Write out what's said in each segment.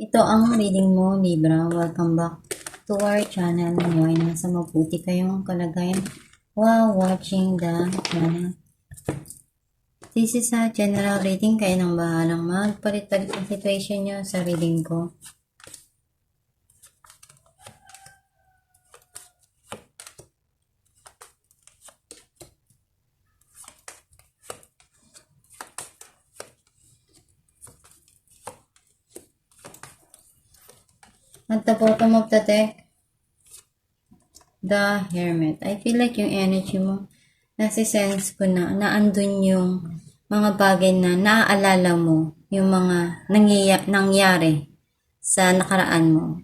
Ito ang reading mo, Libra. Welcome back to our channel. Ngayon, nasa mabuti kayong kalagayan while watching the channel. This is a general reading. Kayo nang bahalang magpalit-palit ang situation nyo sa reading ko. At the bottom of the deck, the Hermit. I feel like yung energy mo, nasi-sense ko na naandun yung mga bagay na naaalala mo, yung mga nangyari sa nakaraan mo.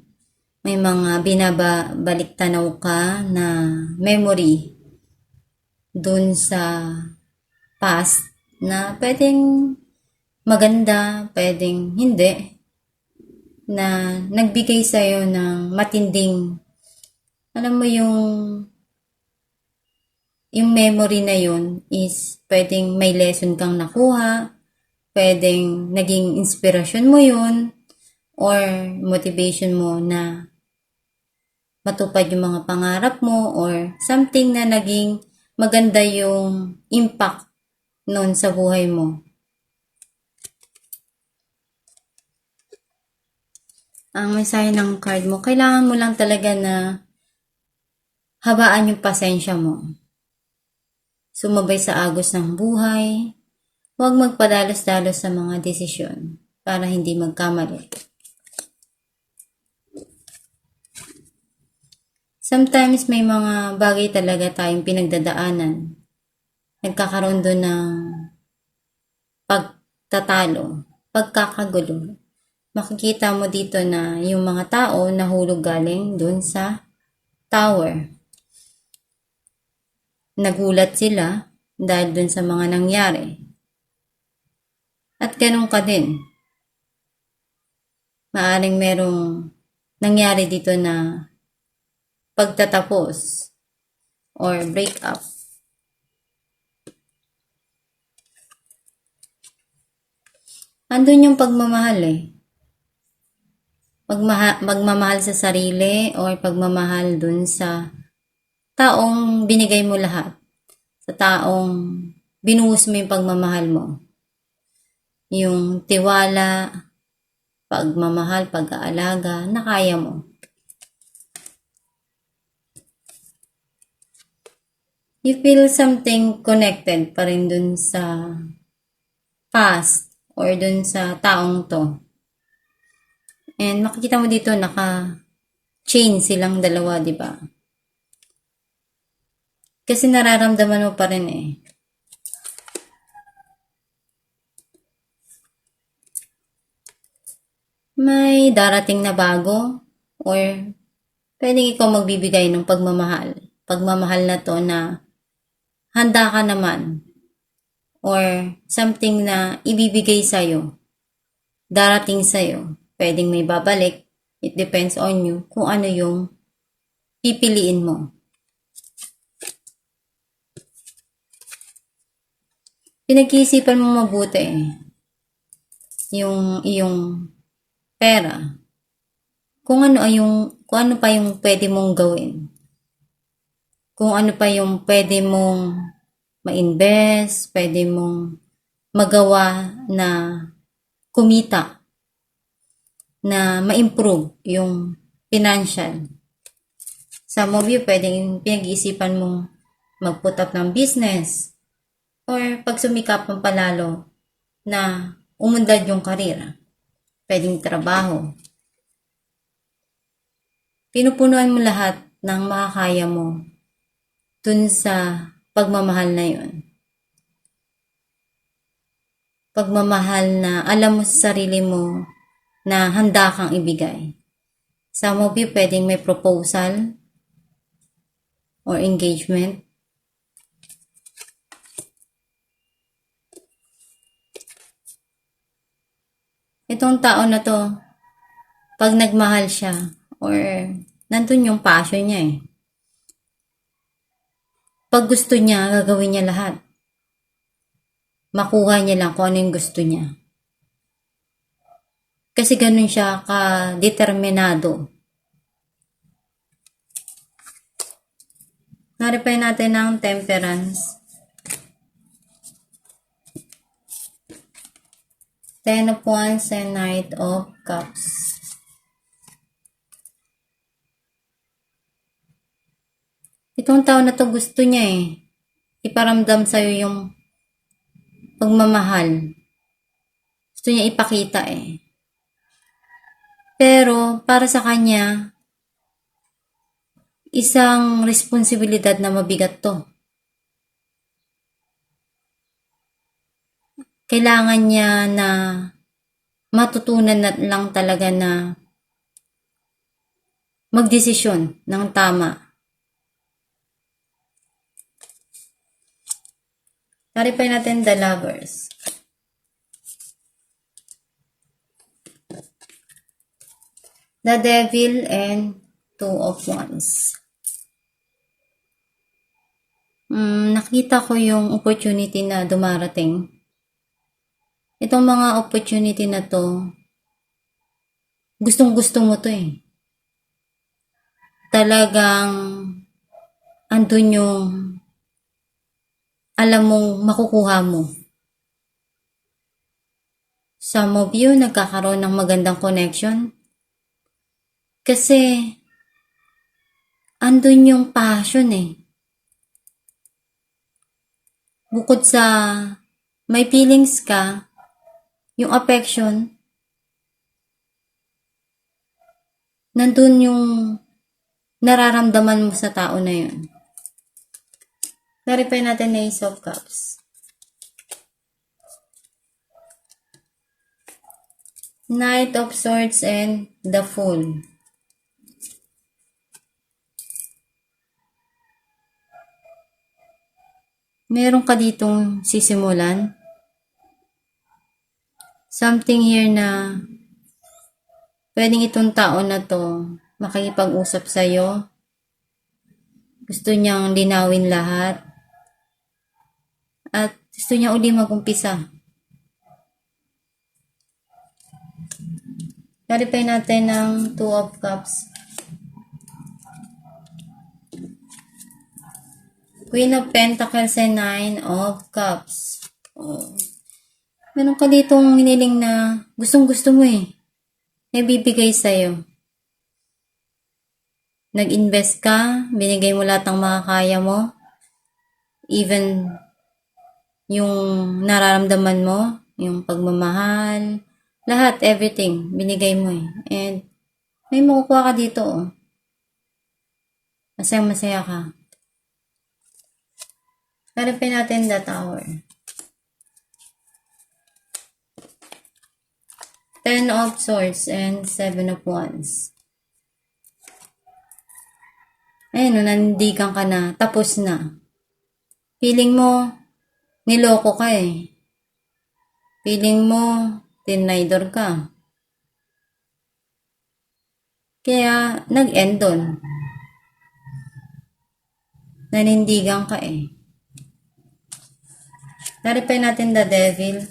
May mga binabalik tanaw ka na memory dun sa past na pwedeng maganda, pwedeng hindi, na nagbigay sa'yo ng matinding, alam mo yung memory na yun is pwedeng may lesson kang nakuha, pwedeng naging inspirasyon mo yun, or motivation mo na matupad yung mga pangarap mo, or something na naging maganda yung impact nun sa buhay mo. Ang mensahe ng card mo, kailangan mo lang talaga na habaan yung pasensya mo. Sumabay sa agos ng buhay. Huwag magpadalos-dalos sa mga desisyon para hindi magkamali. Sometimes may mga bagay talaga tayong pinagdadaanan. Nagkakaroon doon ng pagtatalo, pagkakagulo. Makikita mo dito na yung mga tao nahulog galing doon sa tower. Nagulat sila dahil dun sa mga nangyari. At ganun ka din. Maaring merong nangyari dito na pagtatapos or break up. Andun yung pagmamahal eh. Magmamahal sa sarili or pagmamahal dun sa taong binigay mo lahat. Sa taong binuhos mo yung pagmamahal mo. Yung tiwala, pagmamahal, pag-aalaga, na kaya mo. You feel something connected pa rin dun sa past or dun sa taong to. And makikita mo dito naka-chain silang dalawa, di ba? Kasi nararamdaman mo pa rin eh. May darating na bago or pwedeng ikaw magbibigay ng pagmamahal. Pagmamahal na to na handa ka naman or something na ibibigay sa'yo, darating sa'yo. Pwedeng may babalik. It depends on you kung ano yung pipiliin mo. Pinag-iisipan mo mabuti yung iyong pera. Kung ano pa yung pwede mong gawin. Kung ano pa yung pwede mong ma-invest, pwede mong magawa na kumita, na ma-improve yung financial. Some of you, pwedeng pinag-iisipan mong mag-put up ng business or pag sumikap ng palalo na umundad yung karera. Pwedeng trabaho. Pinupunuan mo lahat ng makakaya mo dun sa pagmamahal na yun. Pagmamahal na alam mo sa sarili mo na handa kang ibigay. Some of you pwedeng may proposal or engagement. Itong tao na to, pag nagmahal siya or nandun yung passion niya eh. Pag gusto niya, gagawin niya lahat. Makuha niya lang kung ano yung gusto niya. Kasi ganun siya ka-determinado. Narepay natin ng Temperance. 10 of Wands and Knight of Cups. Itong tao na to gusto niya iparamdam sa'yo yung pagmamahal. Gusto niya ipakita Pero para sa kanya, isang responsibilidad na mabigat to. Kailangan niya na matutunan na lang talaga na magdesisyon ng tama. Clarify natin the Lovers. The Devil and Two of Wands. Nakita ko yung opportunity na dumarating. Itong mga opportunity na to, gustong-gusto mo to Talagang andun yung alam mong makukuha mo. Some of you nagkakaroon ng magandang connection. Kasi andun yung passion Bukod sa may feelings ka, yung affection, nandun yung nararamdaman mo sa tao na yun. Clarify natin na Ace of Cups. Knight of Swords and the Fool. Meron ka ditong sisimulan. Something here na pwedeng itong tao na to makikipag-usap sa'yo. Gusto niyang linawin lahat. At gusto niya uli mag-umpisa. Clarify natin ng Two of Cups. Queen of Pentacles and Nine of Cups. Meron ka ditong hiniling na gustong-gusto mo Nabibigay sa'yo. Nag-invest ka, binigay mo lahat ng makakaya mo. Even yung nararamdaman mo, yung pagmamahal, lahat, everything, binigay mo And may makukuha ka dito Masayang-masaya ka. Clarify natin the Tower. 10 of Swords and 7 of Wands. Ayun, nandigan ka na. Tapos na. Feeling mo, niloko ka Feeling mo, tinidor ka. Kaya, nag-end doon. Nanindigan ka Clarify natin the Devil.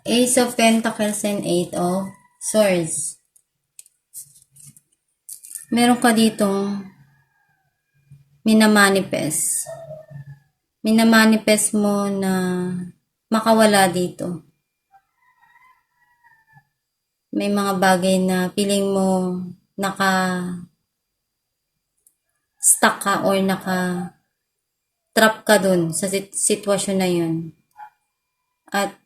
Ace of Pentacles and 8 of Swords. Meron ka ditong minamanifest. Minamanifest mo na makawala dito. May mga bagay na feeling mo naka-stuck ka or naka-trap ka dun sa sitwasyon na yun. At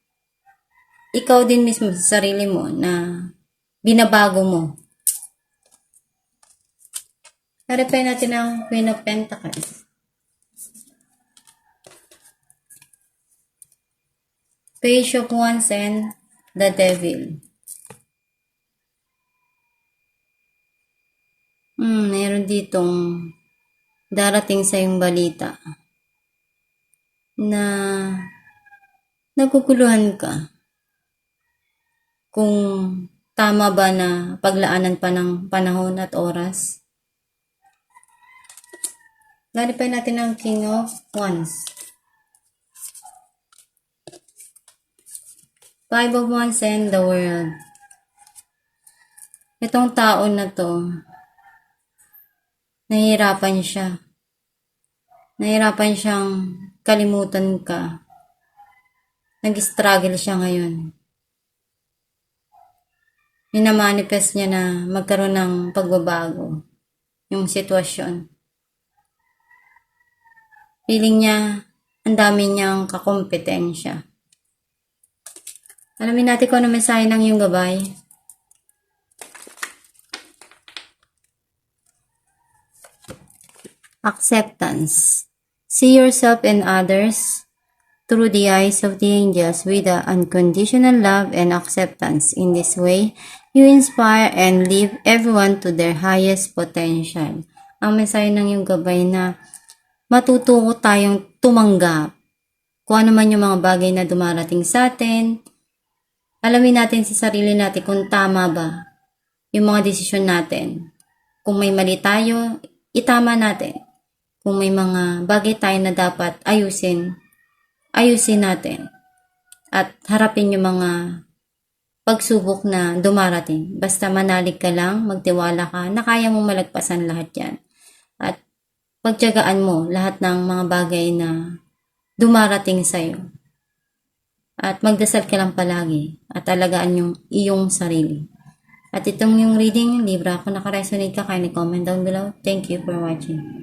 ikaw din mismo sa sarili mo na binabago mo. Clarify natin ang Queen of Pentacles. Page of Wands and the Devil. Meron ditong darating sa yung balita na naguguluhan ka kung tama ba na paglaanan pa ng panahon at oras. Clarify natin ang King of Wands. Five of Wands and the World. Itong tao na to, nahihirapan siya. Nahihirapan siyang kalimutan ka. Nag-struggle siya ngayon. Minamanifest niya na magkaroon ng pagbabago yung sitwasyon. Feeling niya, ang dami niyang kakompetensya. Alamin natin kung ano mensahe ng iyong gabay. Acceptance. See yourself and others through the eyes of the angels with the unconditional love and acceptance. In this way, you inspire and lift everyone to their highest potential. Ang mensahe ng iyong gabay na matututo tayong tumanggap kung ano man yung mga bagay na dumarating sa atin. Alamin natin sa sarili natin kung tama ba yung mga desisyon natin. Kung may mali tayo, itama natin. Kung may mga bagay tayo na dapat ayusin natin. At harapin yung mga pagsubok na dumarating. Basta manalig ka lang, magtiwala ka, na kaya mong malagpasan lahat yan. At pagtiyagaan mo lahat ng mga bagay na dumarating sa'yo. At magdasal ka lang palagi at alagaan yung iyong sarili. At itong yung reading, Libra, kung nakaresonate ka, kindly comment down below. Thank you for watching.